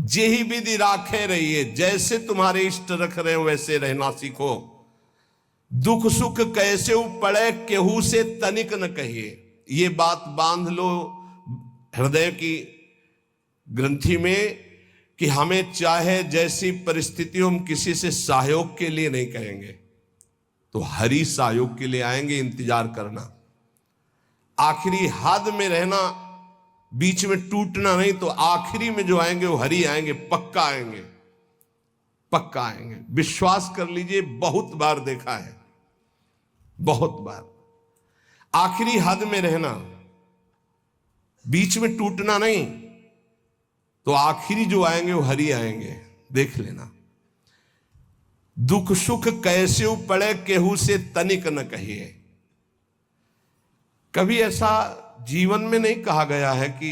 जेहि विधि राखे रहिए, जैसे तुम्हारे इष्ट रख रहे हो वैसे रहना सीखो। दुख सुख कैसे पड़े केहू से तनिक न कहिए। ये बात बांध लो हृदय की ग्रंथि में कि हमें चाहे जैसी परिस्थिति हम किसी से सहयोग के लिए नहीं कहेंगे, तो हरि सहयोग के लिए आएंगे। इंतजार करना, आखिरी हद में रहना, बीच में टूटना नहीं। तो आखिरी में जो आएंगे वो हरि आएंगे, पक्का आएंगे, पक्का आएंगे। विश्वास कर लीजिए, बहुत बार देखा है, बहुत बार। आखिरी हद में रहना, बीच में टूटना नहीं, तो आखिरी जो आएंगे वो हरि आएंगे। देख लेना। दुख सुख कैसे पड़े केहू से तनिक न कहिए। कभी ऐसा जीवन में नहीं कहा गया है कि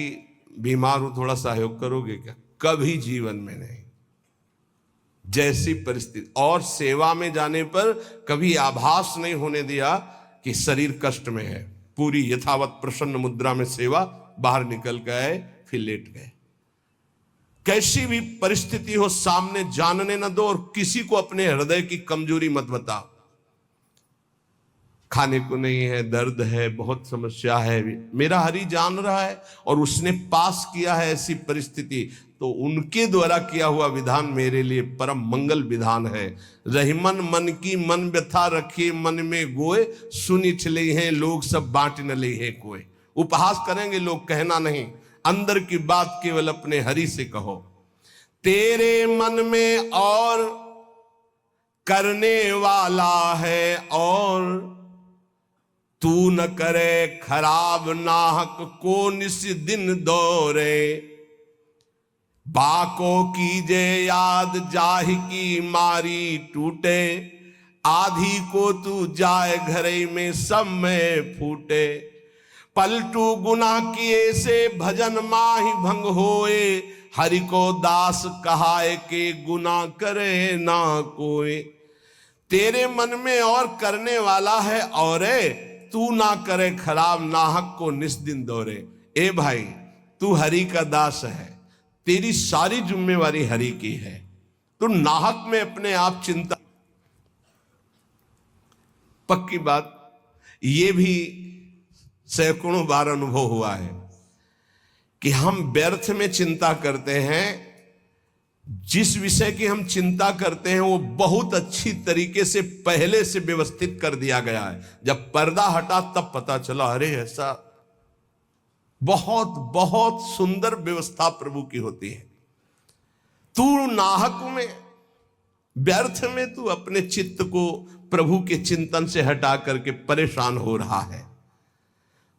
बीमार हो थोड़ा सहयोग करोगे क्या? कभी जीवन में नहीं। जैसी परिस्थिति, और सेवा में जाने पर कभी आभास नहीं होने दिया कि शरीर कष्ट में है। पूरी यथावत प्रसन्न मुद्रा में सेवा, बाहर निकल गए फिर लेट गए। कैसी भी परिस्थिति हो सामने जानने न दो, और किसी को अपने हृदय की कमजोरी मत बताओ। खाने को नहीं है, दर्द है, बहुत समस्या है, मेरा हरि जान रहा है और उसने पास किया है ऐसी परिस्थिति, तो उनके द्वारा किया हुआ विधान मेरे लिए परम मंगल विधान है। रहीमन मन की मन व्यथा रखिए मन में गोए, सुनी चले हैं लोग सब बांट न ले है कोई। उपहास करेंगे लोग, कहना नहीं, अंदर की बात केवल अपने हरि से कहो। तेरे मन में और करने वाला है और, तू न करे खराब नाहक को निस दिन दौरे। बाको कीजे याद जाहि की मारी टूटे, आधी को तू जाए घरे में सब में फूटे। पलटू गुनाह किए से भजन माही भंग होए, हरि को दास कहाए के गुनाह करे ना कोई। तेरे मन में और करने वाला है और तू ना करे खराब नाहक को निस्दिन दौरे। ए भाई, तू हरि का दास है, तेरी सारी जिम्मेवारी हरि की है। तू नाहक में अपने आप चिंता, पक्की बात, ये भी सैकड़ों बार अनुभव हुआ है कि हम व्यर्थ में चिंता करते हैं। जिस विषय की हम चिंता करते हैं वो बहुत अच्छी तरीके से पहले से व्यवस्थित कर दिया गया है। जब पर्दा हटा तब पता चला, अरे ऐसा। बहुत बहुत सुंदर व्यवस्था प्रभु की होती है। तू नाहक में, व्यर्थ में तू अपने चित्त को प्रभु के चिंतन से हटा करके परेशान हो रहा है।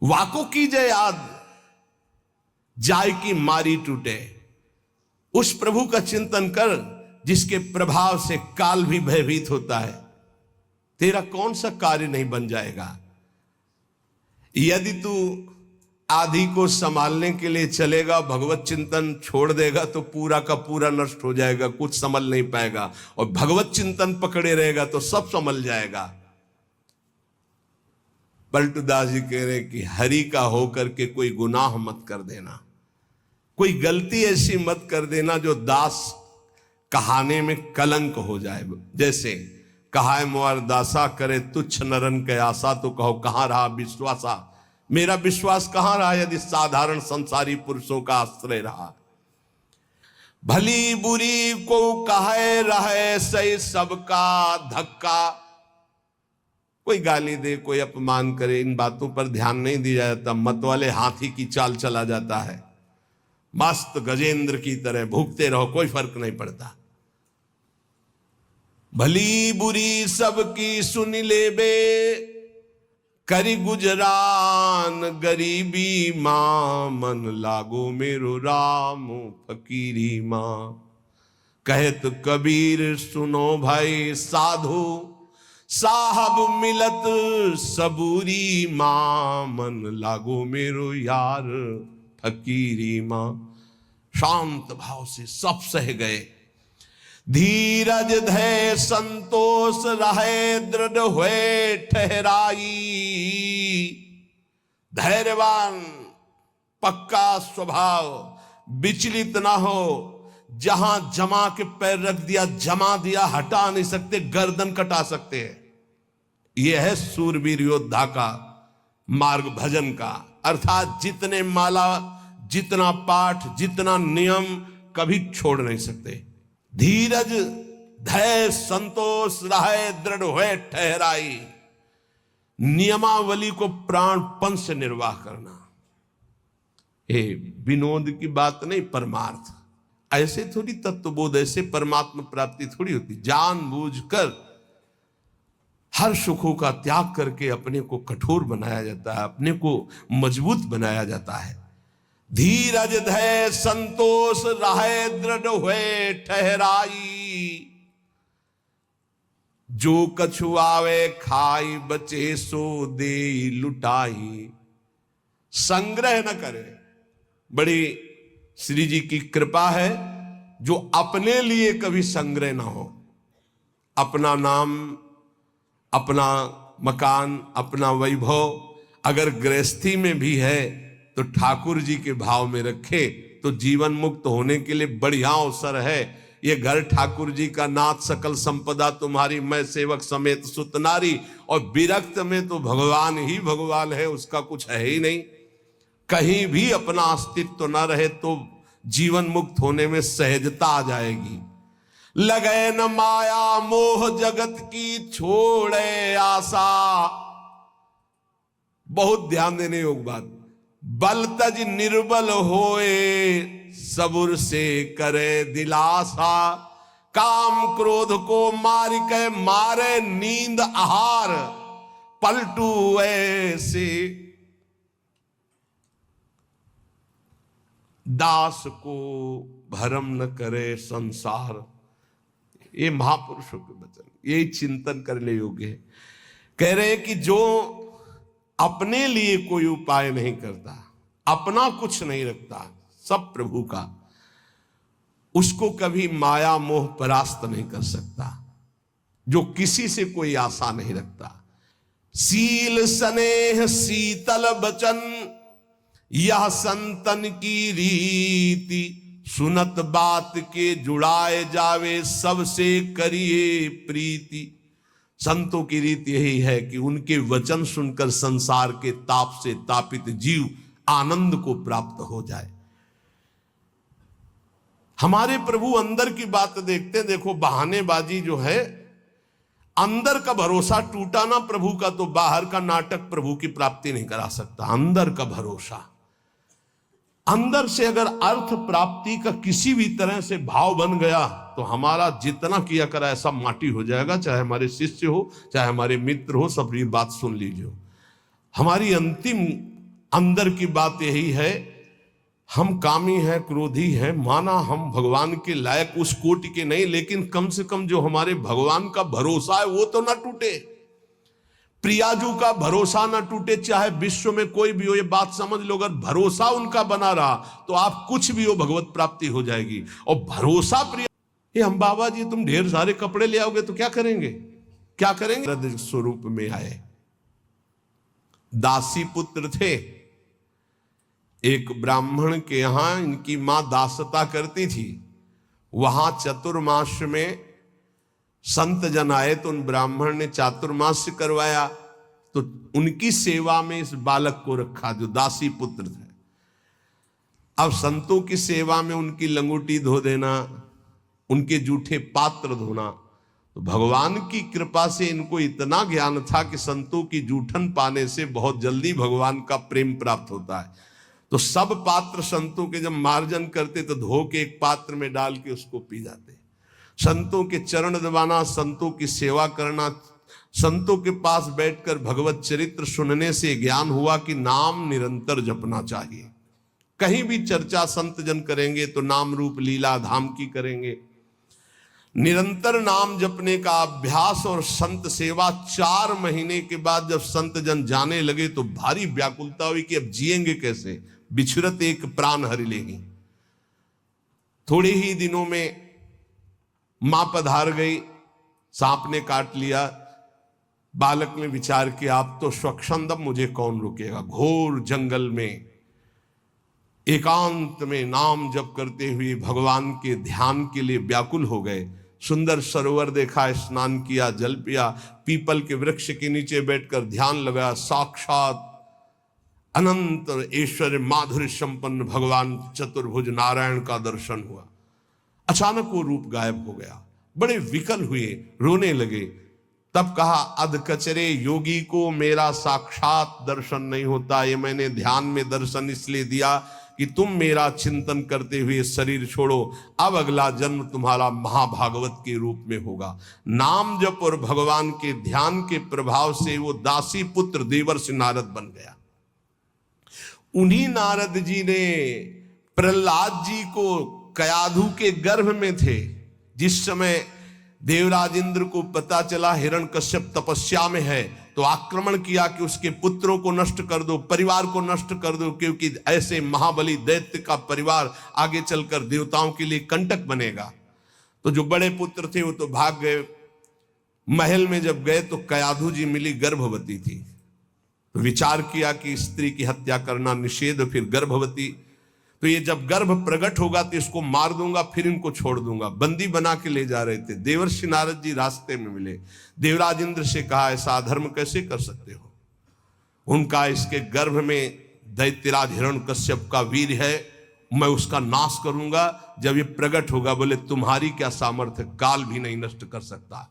वाको कीजिए याद जाय की मारी टूटे। उस प्रभु का चिंतन कर जिसके प्रभाव से काल भी भयभीत होता है। तेरा कौन सा कार्य नहीं बन जाएगा। यदि तू आधी को संभालने के लिए चलेगा, भगवत चिंतन छोड़ देगा तो पूरा का पूरा नष्ट हो जाएगा, कुछ संभल नहीं पाएगा। और भगवत चिंतन पकड़े रहेगा तो सब संभल जाएगा। पलटूदास जी कह रहे कि हरि का होकर के कोई गुनाह मत कर देना, कोई गलती ऐसी मत कर देना जो दास कहाने में कलंक हो जाए। जैसे कहा मोर दासा करे तुच्छ नरन के आशा, तो कहो कहां रहा विश्वासा। मेरा विश्वास कहां रहा यदि साधारण संसारी पुरुषों का आश्रय रहा। भली बुरी को कहे रहे सही सबका धक्का। कोई गाली दे, कोई अपमान करे, इन बातों पर ध्यान नहीं दिया जाता। मत वाले हाथी की चाल चला जाता है, मस्त गजेंद्र की तरह भूखते रहो, कोई फर्क नहीं पड़ता। भली बुरी सबकी सुन ले बे, करी गुजरान गरीबी मां, मन लागो मेरो राम फकीरी मां। कहत कबीर सुनो भाई साधु, साहब मिलत सबूरी मां, मन लागो मेरो यार फकीरी मां। शांत भाव से सब सह गए। धीरज धै संतोष रहे, दृढ़ हुए ठहराई। धैर्यवान, पक्का स्वभाव, विचलित ना हो, जहां जमा के पैर रख दिया, जमा दिया, हटा नहीं सकते, गर्दन कटा सकते हैं। यह है सूरवीर योद्धा का मार्ग भजन का। अर्थात जितने माला, जितना पाठ, जितना नियम, कभी छोड़ नहीं सकते। धीरज धैर्य संतोष रहे दृढ़ हुए ठहराई, नियमावली को प्राणपन से निर्वाह करना। ये विनोद की बात नहीं, परमार्थ। ऐसे थोड़ी तत्वबोध, ऐसे परमात्मा प्राप्ति थोड़ी होती। जानबूझकर हर सुखों का त्याग करके अपने को कठोर बनाया जाता है, अपने को मजबूत बनाया जाता है। धीरज धैर्य संतोष रहे दृढ़ हुए ठहराई, जो कछु आवे खाई बचे सो दे लुटाई। संग्रह न करे। बड़ी श्री जी की कृपा है जो अपने लिए कभी संग्रह ना हो। अपना नाम, अपना मकान, अपना वैभव अगर गृहस्थी में भी है तो ठाकुर जी के भाव में रखे तो जीवन मुक्त होने के लिए बढ़िया अवसर है। ये घर ठाकुर जी का, नाथ सकल संपदा तुम्हारी, मैं सेवक समेत सुत नारी। और विरक्त में तो भगवान ही भगवान है, उसका कुछ है ही नहीं। कहीं भी अपना अस्तित्व न रहे तो जीवन मुक्त होने में सहजता आ जाएगी। लगे न माया मोह जगत की छोड़े आशा। बहुत ध्यान देने योग्य बात। बल तज निर्बल होए सबुर से करे दिलासा। काम क्रोध को मार के मारे नींद आहार, पलटू ऐसे दास को भरम न करे संसार। ये महापुरुषों के वचन, यही चिंतन करने योग्य है। कह रहे कि जो अपने लिए कोई उपाय नहीं करता, अपना कुछ नहीं रखता, सब प्रभु का, उसको कभी माया मोह परास्त नहीं कर सकता। जो किसी से कोई आशा नहीं रखता। सील स्नेह शीतल बचन यह संतन की रीति। सुनत बात के जुड़ाए जावे सबसे करिए प्रीति। संतों की रीति यही है कि उनके वचन सुनकर संसार के ताप से तापित जीव आनंद को प्राप्त हो जाए। हमारे प्रभु अंदर की बात देखते हैं। देखो बहानेबाजी जो है, अंदर का भरोसा टूटा ना प्रभु का तो बाहर का नाटक प्रभु की प्राप्ति नहीं करा सकता। अंदर का भरोसा, अंदर से अगर अर्थ प्राप्ति का किसी भी तरह से भाव बन गया तो हमारा जितना किया करा ऐसा माटी हो जाएगा। चाहे हमारे शिष्य हो, चाहे हमारे मित्र हो, सब ये बात सुन लीजिए। हमारी अंतिम अंदर की बात यही है, हम कामी हैं, क्रोधी हैं, माना हम भगवान के लायक उस कोटि के नहीं, लेकिन कम से कम जो हमारे भगवान का भरोसा है वो तो ना टूटे। प्रियाजू का भरोसा ना टूटे, चाहे विश्व में कोई भी हो। ये बात समझ लो, अगर भरोसा उनका बना रहा तो आप कुछ भी हो भगवत प्राप्ति हो जाएगी। और भरोसा प्रिया, ये हम बाबा जी तुम ढेर सारे कपड़े ले आओगे तो क्या करेंगे, क्या करेंगे। स्वरूप में आए, दासी पुत्र थे। एक ब्राह्मण के यहां इनकी मां दासता करती थी। वहां चतुर्मास में संत जन आए तो उन ब्राह्मण ने चातुर्मास करवाया, तो उनकी सेवा में इस बालक को रखा जो दासी पुत्र थे। अब संतों की सेवा में उनकी लंगोटी धो देना, उनके जूठे पात्र धोना। तो भगवान की कृपा से इनको इतना ज्ञान था कि संतों की जूठन पाने से बहुत जल्दी भगवान का प्रेम प्राप्त होता है। तो सब पात्र संतों के जब मार्जन करते तो धो के एक पात्र में डाल के उसको पी जाते। संतों के चरण दबाना, संतों की सेवा करना, संतों के पास बैठकर भगवत चरित्र सुनने से ज्ञान हुआ कि नाम निरंतर जपना चाहिए। कहीं भी चर्चा संत जन करेंगे तो नाम रूप लीला धाम की करेंगे। निरंतर नाम जपने का अभ्यास और संत सेवा 4 महीने के बाद जब संत जन जाने लगे तो भारी व्याकुलता हुई कि अब जिएंगे कैसे, बिछुरत एक प्राण हरि लेगी। थोड़े ही दिनों में मां पधार गई, सांप ने काट लिया। बालक ने विचार किया अब तो स्वच्छंदम, मुझे कौन रोकेगा। घोर जंगल में एकांत में नाम जप करते हुए भगवान के ध्यान के लिए व्याकुल हो गए। सुंदर सरोवर देखा, स्नान किया, जल पिया, पीपल के वृक्ष के नीचे बैठकर ध्यान लगाया। साक्षात अनंत ऐश्वर्य माधुर्य संपन्न भगवान चतुर्भुज नारायण का दर्शन हुआ। अचानक वो रूप गायब हो गया। बड़े विकल हुए, रोने लगे। तब कहा, अध कचरे योगी को मेरा साक्षात दर्शन नहीं होता। ये मैंने ध्यान में दर्शन इसलिए दिया कि तुम मेरा चिंतन करते हुए शरीर छोड़ो। अब अगला जन्म तुम्हारा महाभागवत के रूप में होगा। नाम जप और भगवान के ध्यान के प्रभाव से वो दासी पुत्र देवर्षि नारद बन गया। उन्हीं नारद जी ने प्रहलाद जी को कयाधु के गर्भ में थे, जिस समय देवराज इंद्र को पता चला हिरण्यकश्यप तपस्या में है, तो आक्रमण किया कि उसके पुत्रों को नष्ट कर दो, परिवार को नष्ट कर दो, क्योंकि ऐसे महाबली दैत्य का परिवार आगे चलकर देवताओं के लिए कंटक बनेगा। तो जो बड़े पुत्र थे वो तो भाग गए। महल में जब गए तो कयाधु जी मिली, गर्भवती थी। तो विचार किया कि स्त्री की हत्या करना निषेध, फिर गर्भवती, तो ये जब गर्भ प्रकट होगा तो इसको मार दूंगा, फिर इनको छोड़ दूंगा। बंदी बना के ले जा रहे थे। देवर्षि नारद जी रास्ते में मिले। देवराज इंद्र से कहा, ऐसा अधर्म कैसे कर सकते हो? उनका, इसके गर्भ में दैत्यराज हिरण्यकश्यप का वीर है, मैं उसका नाश करूंगा जब ये प्रकट होगा। बोले, तुम्हारी क्या सामर्थ्य, काल भी नहीं नष्ट कर सकता।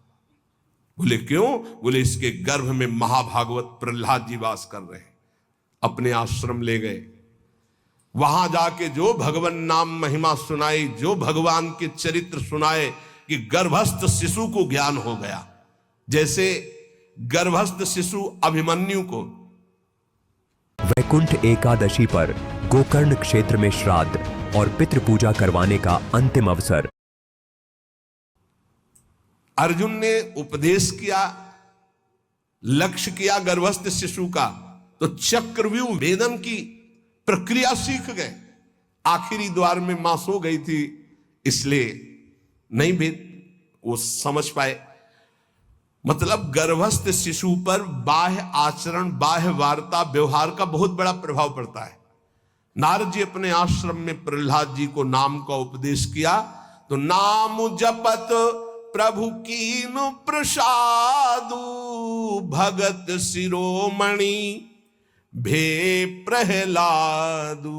बोले, क्यों? बोले, इसके गर्भ में महाभागवत प्रहलाद जी वास कर रहे हैं। अपने आश्रम ले गए। वहां जाके जो भगवान नाम महिमा सुनाई, जो भगवान के चरित्र सुनाए, कि गर्भस्थ शिशु को ज्ञान हो गया। जैसे गर्भस्थ शिशु अभिमन्यु को वैकुंठ एकादशी पर गोकर्ण क्षेत्र में श्राद्ध और पितृ पूजा करवाने का अंतिम अवसर। अर्जुन ने उपदेश किया, लक्ष्य किया गर्भस्थ शिशु का, तो चक्रव्यूह भेदन की प्रक्रिया सीख गए। आखिरी द्वार में मां सो गई थी, इसलिए नहीं भेद वो समझ पाए। मतलब गर्भस्थ शिशु पर बाह्य आचरण, बाह्य वार्ता, व्यवहार का बहुत बड़ा प्रभाव पड़ता है। नारद जी अपने आश्रम में प्रहलाद जी को नाम का उपदेश किया, तो नाम जपत प्रभु कीनु प्रसादु, भगत शिरोमणि भे प्रहलादु।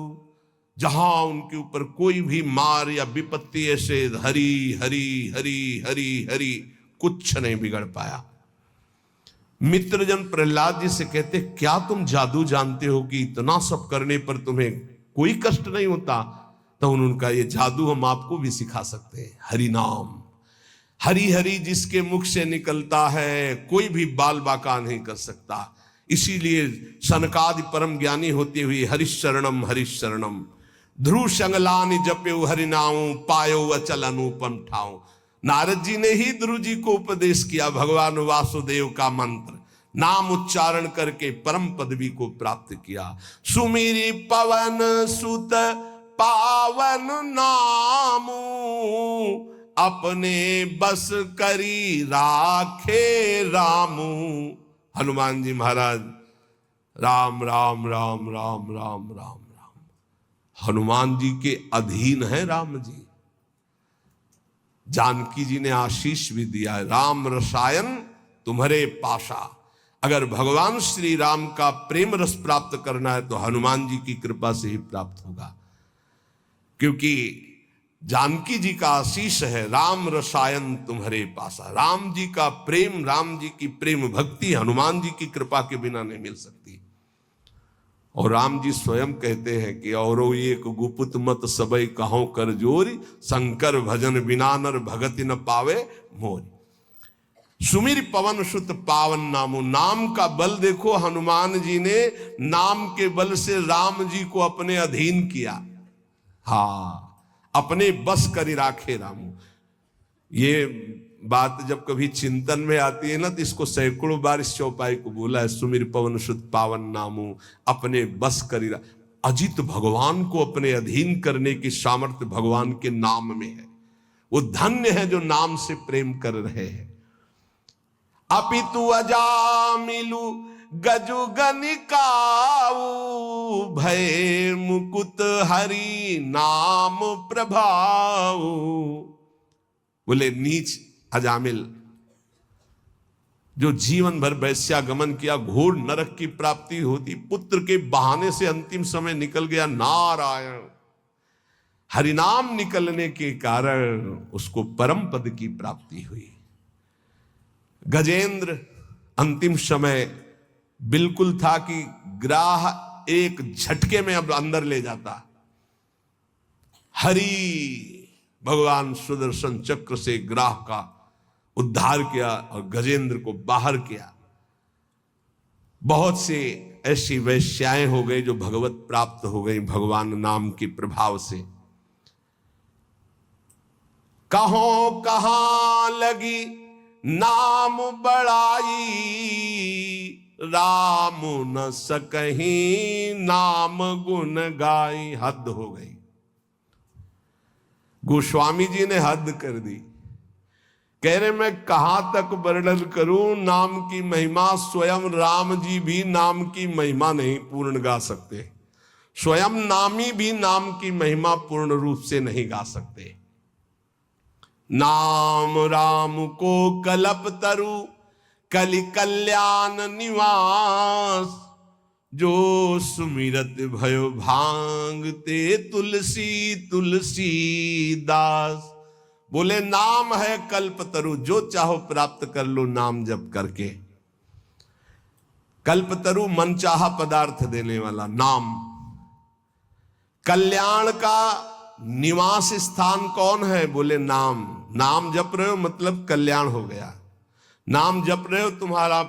जहां उनके ऊपर कोई भी मार या विपत्ति ऐसे हरि हरि हरि हरि हरि कुछ नहीं बिगड़ पाया। मित्रजन प्रहलाद जी से कहते, क्या तुम जादू जानते हो कि इतना सब करने पर तुम्हें कोई कष्ट नहीं होता? तो उनका ये जादू हम आपको भी सिखा सकते हैं। हरि नाम, हरि हरि जिसके मुख से निकलता है, कोई भी बाल बाका नहीं कर सकता। इसीलिए सनकादि परम ज्ञानी होते हुए हरिशरणम हरिशरणम ध्रुव संगलानि जप्यो हरिनाऊ पायो अचल अनुपम ठाऊ। नारद जी ने ही ध्रुव जी को उपदेश किया भगवान वासुदेव का मंत्र, नाम उच्चारण करके परम पदवी को प्राप्त किया। सुमिरी पवन सुत पावन नामू, अपने बस करी राखे रामू। हनुमान जी महाराज राम राम राम राम राम राम राम, हनुमान जी के अधीन है राम जी। जानकी जी ने आशीष भी दिया है, राम रसायन तुम्हारे पाशा। अगर भगवान श्री राम का प्रेम रस प्राप्त करना है तो हनुमान जी की कृपा से ही प्राप्त होगा, क्योंकि जानकी जी का आशीष है, राम रसायन तुम्हारे पासा। राम जी का प्रेम, राम जी की प्रेम भक्ति हनुमान जी की कृपा के बिना नहीं मिल सकती। और राम जी स्वयं कहते हैं कि औरो एक गुपुत मत सबई कहो कर जोरी, शंकर भजन बिना नर भगति न पावे मोरी। सुमिर पवन सुत पावन नामो, नाम का बल देखो, हनुमान जी ने नाम के बल से राम जी को अपने अधीन किया। हाँ, अपने बस करी राखे रामू। ये बात जब कभी चिंतन में आती है ना, तो इसको सैकड़ों बार इस चौपाई को बोला है, सुमिर पवन सुत पावन नामू, अपने बस करी। अजित भगवान को अपने अधीन करने की सामर्थ्य भगवान के नाम में है। वो धन्य है जो नाम से प्रेम कर रहे हैं। अपितु अजामिलु गजु गनिकाऊ, भय मुकुट हरि नाम प्रभाऊ। बोले नीच अजामिल, जो जीवन भर वैश्यागमन किया, घोर नरक की प्राप्ति होती, पुत्र के बहाने से अंतिम समय निकल गया। नारायण, हरिनाम निकलने के कारण उसको परम पद की प्राप्ति हुई। गजेंद्र अंतिम समय बिल्कुल था कि ग्राह एक झटके में अब अंदर ले जाता। हरि भगवान सुदर्शन चक्र से ग्राह का उद्धार किया और गजेंद्र को बाहर किया। बहुत से ऐसी वैश्याएं हो गई जो भगवत प्राप्त हो गई भगवान नाम के प्रभाव से। कहों कहां लगी नाम बड़ाई, राम न सकहीं नाम गुण गाई। हद हो गई, गोस्वामी जी ने हद कर दी। कह रहे मैं कहां तक वर्णन करूं नाम की महिमा, स्वयं राम जी भी नाम की महिमा नहीं पूर्ण गा सकते, स्वयं नामी भी नाम की महिमा पूर्ण रूप से नहीं गा सकते। नाम राम को कलप तरु कलि कल्याण निवास, जो सुमिरत भयो भांगते तुलसी तुलसी दास। बोले नाम है कल्पतरु, जो चाहो प्राप्त कर लो नाम जप करके। कल्पतरु मनचाहा पदार्थ देने वाला नाम। कल्याण का निवास स्थान कौन है? बोले नाम। नाम जप रहे हो मतलब कल्याण हो गया। नाम जप रहे हो तुम्हारा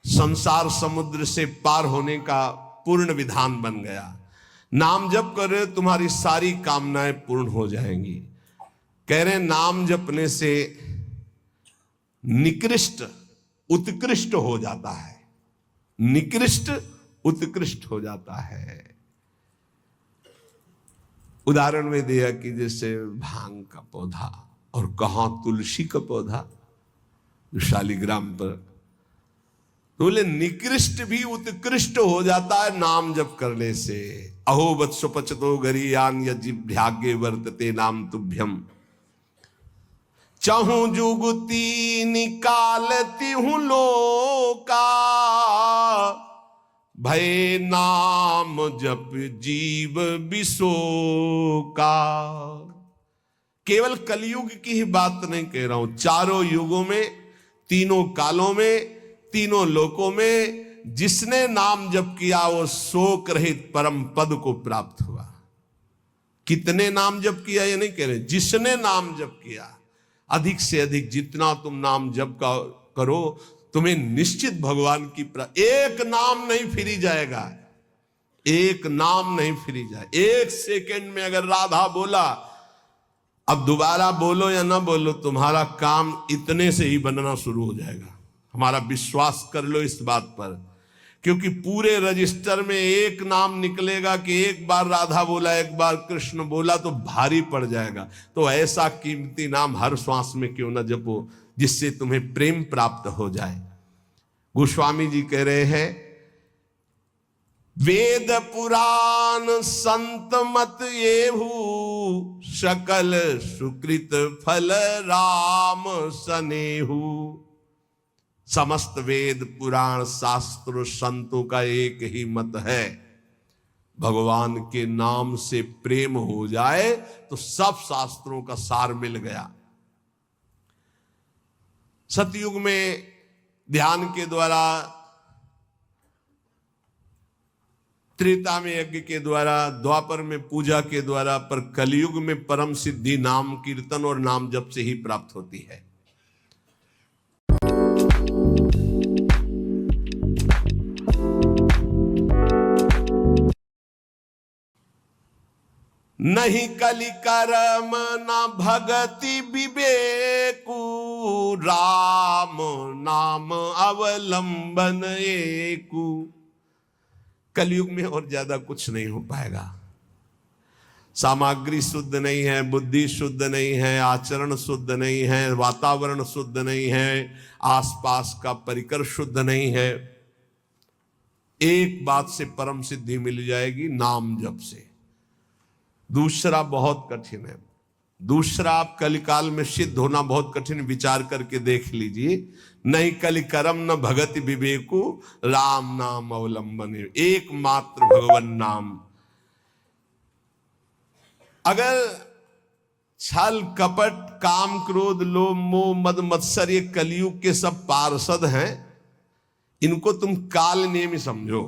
संसार समुद्र से पार होने का पूर्ण विधान बन गया। नाम जप कर रहे हो तुम्हारी सारी कामनाएं पूर्ण हो जाएंगी। कह रहे नाम जपने से निकृष्ट उत्कृष्ट हो जाता है, निकृष्ट उत्कृष्ट हो जाता है। उदाहरण में दिया कि जैसे भांग का पौधा और कहां तुलसी का पौधा जो शालिग्राम पर, तो बोले निकृष्ट भी उत्कृष्ट हो जाता है नाम जप करने से। अहो वत्सो पचतो गरीयान यजिभ्यागे वर्तते नाम तुभ्यम, चाहूं जुगती निकालती हूं लोका, भय नाम जप जीव बिसोका। केवल कलयुग की ही बात नहीं कह रहा हूं, चारों युगों में, तीनों कालों में, तीनों लोकों में जिसने नाम जप किया वो शोक रहित परम पद को प्राप्त हुआ। कितने नाम जप किया ये नहीं कह रहे, जिसने नाम जप किया, अधिक से अधिक जितना तुम नाम जप का करो तुम्हें निश्चित भगवान की एक नाम नहीं फिरी जाएगा, एक नाम नहीं फिरी जाए। एक सेकंड में अगर राधा बोला, अब दोबारा बोलो या ना बोलो, तुम्हारा काम इतने से ही बनना शुरू हो जाएगा। हमारा विश्वास कर लो इस बात पर, क्योंकि पूरे रजिस्टर में एक नाम निकलेगा कि एक बार राधा बोला, एक बार कृष्ण बोला तो भारी पड़ जाएगा। तो ऐसा कीमती नाम हर श्वास में क्यों न जपो जिससे तुम्हें प्रेम प्राप्त हो जाए। गोस्वामी जी कह रहे हैं वेद पुराण संत मत येहू, सकल सुकृत फल राम सनेहू। समस्त वेद पुराण शास्त्र संतों का एक ही मत है, भगवान के नाम से प्रेम हो जाए तो सब शास्त्रों का सार मिल गया। सतयुग में ध्यान के द्वारा, त्रेता में यज्ञ के द्वारा, द्वापर में पूजा के द्वारा, पर कलयुग में परम सिद्धि नाम कीर्तन और नाम जप से ही प्राप्त होती है। नहीं कलि कर्म न भगति विवेकु, राम नाम अवलंबन एकु। कलयुग में और ज्यादा कुछ नहीं हो पाएगा। सामग्री शुद्ध नहीं है, बुद्धि शुद्ध नहीं है, आचरण शुद्ध नहीं है, वातावरण शुद्ध नहीं है, आसपास का परिकर शुद्ध नहीं है। एक बात से परम सिद्धि मिल जाएगी, नाम जप से। दूसरा बहुत कठिन है, दूसरा आप कलिकाल में सिद्ध होना बहुत कठिन, विचार करके देख लीजिए। नहीं कलिकरम न भगति विवेकु राम नाम अवलंबन, एकमात्र भगवन नाम। अगर छल कपट काम क्रोध लोभ मोह मद मत्सर ये कलयुग के सब पार्षद हैं, इनको तुम काल नेमी समझो।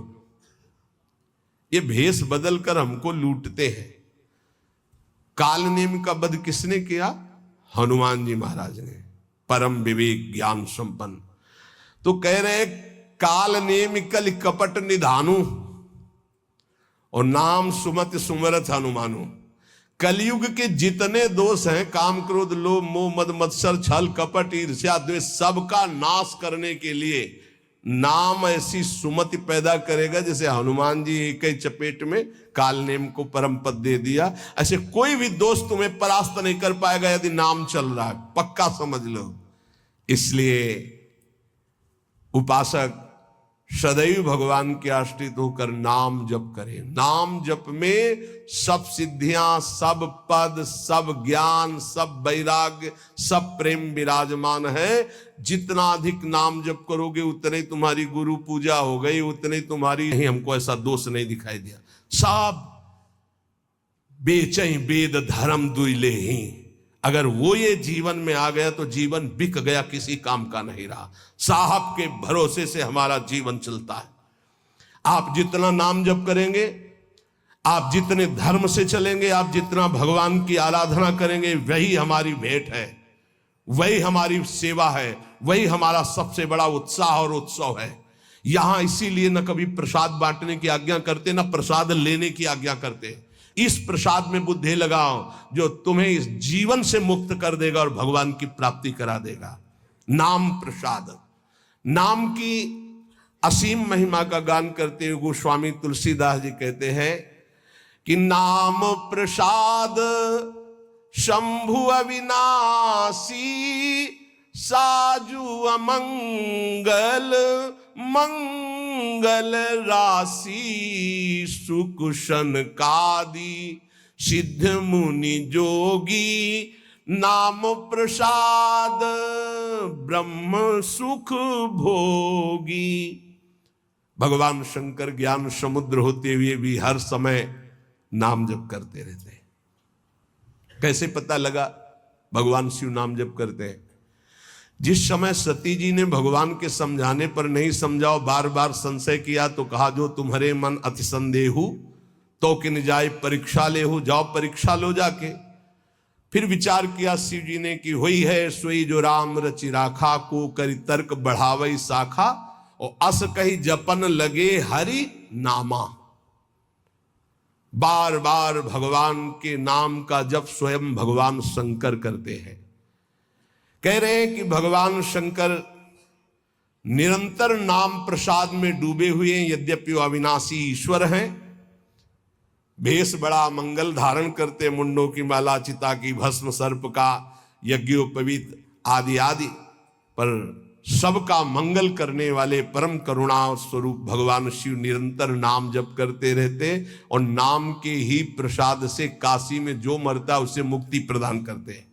ये भेष बदल कर हमको लूटते हैं। काल नेम का वध किसने किया? हनुमान जी महाराज ने, परम विवेक ज्ञान संपन्न। तो कह रहे काल नेम कल कपट निधानु और नाम सुमति सुमरत हनुमानु। कलयुग के जितने दोष हैं, काम क्रोध लोभ मोह मद मत्सर छल कपट ईर्ष्या द्वेष, सबका नाश करने के लिए नाम ऐसी सुमति पैदा करेगा जैसे हनुमान जी एक ही चपेट में काल नेम को परम पद दे दिया। ऐसे कोई भी दोस्त तुम्हें परास्त नहीं कर पाएगा यदि नाम चल रहा है, पक्का समझ लो। इसलिए उपासक सदैव भगवान के आश्रित होकर नाम जप करें। नाम जप में सब सिद्धियां, सब पद, सब ज्ञान, सब वैराग्य, सब प्रेम विराजमान है। जितना अधिक नाम जप करोगे उतने तुम्हारी गुरु पूजा हो गई, उतने तुम्हारी ही, हमको ऐसा दोष नहीं दिखाई दिया। सब बेचैं वेद धर्म दुइले ही, अगर वो ये जीवन में आ गया तो जीवन बिक गया, किसी काम का नहीं रहा। साहब के भरोसे से हमारा जीवन चलता है। आप जितना नाम जप करेंगे, आप जितने धर्म से चलेंगे, आप जितना भगवान की आराधना करेंगे, वही हमारी भेंट है, वही हमारी सेवा है, वही हमारा सबसे बड़ा उत्साह और उत्सव है। यहां इसीलिए न कभी प्रसाद बांटने की आज्ञा करते, न प्रसाद लेने की आज्ञा करते। इस प्रसाद में बुद्धि लगाओ जो तुम्हें इस जीवन से मुक्त कर देगा और भगवान की प्राप्ति करा देगा। नाम प्रसाद। नाम की असीम महिमा का गान करते हुए गोस्वामी तुलसीदास जी कहते हैं कि नाम प्रसाद शंभु अविनाशी, साजु अमंगल मंगल राशि, सुख सनकादि सिद्ध मुनि जोगी, नाम प्रसाद ब्रह्म सुख भोगी। भगवान शंकर ज्ञान समुद्र होते हुए भी हर समय नाम जप करते रहते हैं। कैसे पता लगा भगवान शिव नाम जप करते हैं? जिस समय सती जी ने भगवान के समझाने पर नहीं समझाओ, बार बार संशय किया, तो कहा जो तुम्हारे मन अति संदेहु तो किन जाए परीक्षा ले हो, जाओ परीक्षा लो जाके। फिर विचार किया शिव जी ने कि हुई है सोई जो राम रचि राखा, को करी तर्क बढ़ावई शाखा, और अस कही जपन लगे हरि नामा। बार बार भगवान के नाम का जप स्वयं भगवान शंकर करते हैं। कह रहे हैं कि भगवान शंकर निरंतर नाम प्रसाद में डूबे हुए हैं, यद्यपि वो अविनाशी ईश्वर हैं। भेष बड़ा मंगल धारण करते, मुंडों की माला, चिता की भस्म, सर्प का यज्ञोपवीत आदि आदि, पर सबका मंगल करने वाले परम करुणा स्वरूप भगवान शिव निरंतर नाम जप करते रहते और नाम के ही प्रसाद से काशी में जो मरता उसे मुक्ति प्रदान करते हैं।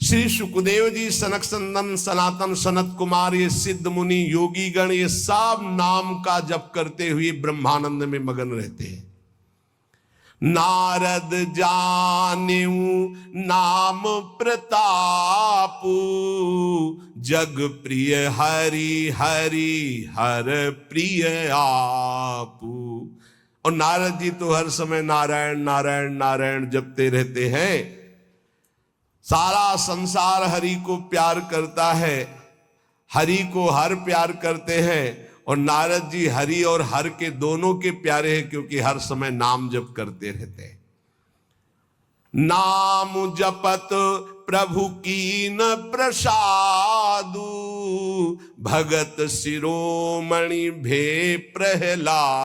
श्री सुखदेव जी, सनक संदन, सनातन, सनत कुमार, ये सिद्ध मुनि, योगी गण, ये सब नाम का जप करते हुए ब्रह्मानंद में मगन रहते हैं। नारद जानेऊ नाम प्रतापु, जग प्रिय हरि हरि हर प्रिय आपू। और नारद जी तो हर समय नारायण नारायण नारायण जपते रहते हैं। सारा संसार हरि को प्यार करता है, हरि को हर प्यार करते हैं, और नारद जी हरि और हर के दोनों के प्यारे हैं, क्योंकि हर समय नाम जप करते रहते हैं। नाम जपत प्रभु कीन प्रसादु, भगत शिरोमणि भे प्रहलाद।